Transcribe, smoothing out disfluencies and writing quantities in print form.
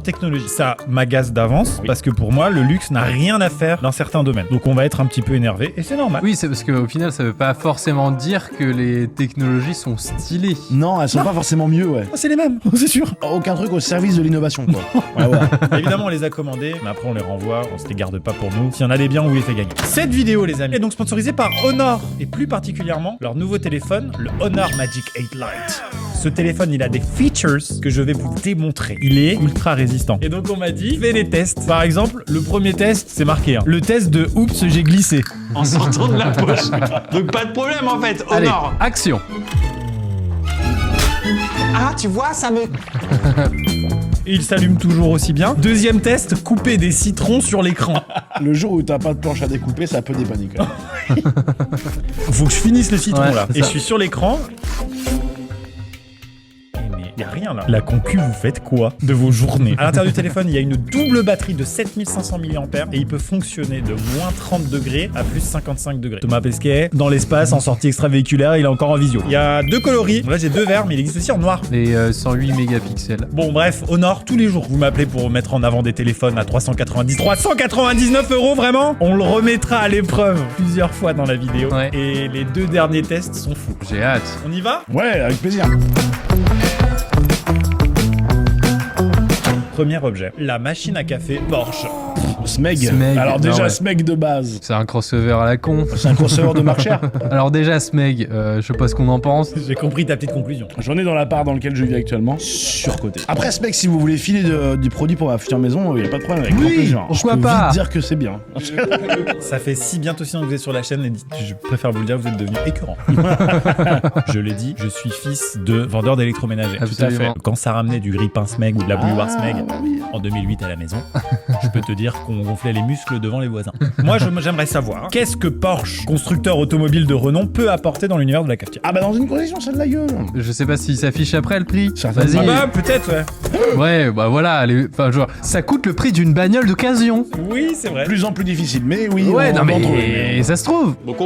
technologie. Ça m'agace d'avance parce que pour moi, le luxe n'a rien à faire dans certains domaines. Donc on va être un petit peu énervé et c'est normal. Oui, c'est parce qu'au final, ça veut pas forcément dire que les technologies sont stylées. Non, elles sont pas forcément mieux, ouais. C'est les mêmes, c'est sûr. Aucun truc au service de l'innovation, quoi. Ouais, ouais. Évidemment, on les a commandés, mais après on les renvoie, on se les garde pas pour nous. S'il y en a des biens, on vous les fait gagner. Cette vidéo, les amis, est donc sponsorisée par Honor et plus particulièrement leur nouveau téléphone, le Honor Magic 8 Lite. Ce téléphone, il a des features que je vais vous démontrer. Il est ultra résistant. Et donc on m'a dit, fais des tests. Par exemple, le premier test, c'est marqué. Le test de oups, j'ai glissé. En sortant de la poche. Donc pas de problème en fait, Allez, Honor. action. Ah, tu vois, ça me... Il s'allume toujours aussi bien. Deuxième test, couper des citrons sur l'écran. Le jour où t'as pas de planche à découper, ça peut dépanner, quand même. Faut que je finisse le citron Ouais, là. c'est Et ça. je suis sur l'écran. Mais y a rien là. La concu, vous faites quoi de vos journées? À l'intérieur du téléphone, il y a une double batterie de 7500 mAh et il peut fonctionner de moins 30 degrés à plus 55 degrés. Thomas Pesquet, dans l'espace, en sortie extravéhiculaire, il est encore en visio. Il y a deux coloris. Là, j'ai deux verts, mais il existe aussi en noir. Les 108 mégapixels. Bon, bref, Honor, tous les jours, vous m'appelez pour mettre en avant des téléphones à 399 €, vraiment? On le remettra à l'épreuve plusieurs fois dans la vidéo. Ouais. Et les deux derniers tests sont fous. J'ai hâte. On y va? Ouais, avec plaisir. Premier objet, la machine à café Porsche. Smeg. Smeg. Alors déjà, Non, ouais. Smeg de base. C'est un crossover à la con. C'est un crossover de marque chère. Alors déjà, Smeg, je sais pas ce qu'on en pense. J'ai compris ta petite conclusion. J'en ai dans l'appart dans lequel je vis actuellement. Surcoté. Après, Smeg, si vous voulez filer du produit pour ma future maison, il n'y a pas de problème, avec grand plaisir. pourquoi je peux pas vite dire que c'est bien. Ça fait si bientôt 6 ans que vous êtes sur la chaîne et je préfère vous le dire, vous êtes devenu écœurant. Je l'ai dit, je suis fils de vendeur d'électroménager. Absolument. Quand ça ramenait du grille-pain Smeg ou de la bouilloire Smeg oui. en 2008 à la maison, je peux te dire qu'on gonflait les muscles devant les voisins. Moi, j'aimerais savoir, qu'est-ce que Porsche, constructeur automobile de renom, peut apporter dans l'univers de la cafetière? Ah bah dans une condition, c'est de la gueule. Je sais pas s'il s'affiche après le prix. Certainement. Ah Vas-y. bah, peut-être, ouais. Ouais, bah voilà. Enfin, genre, ça coûte le prix d'une bagnole d'occasion. Oui, c'est vrai. Plus en plus difficile, mais oui. Ouais, on non va en trouver, mais ça se trouve. Donc on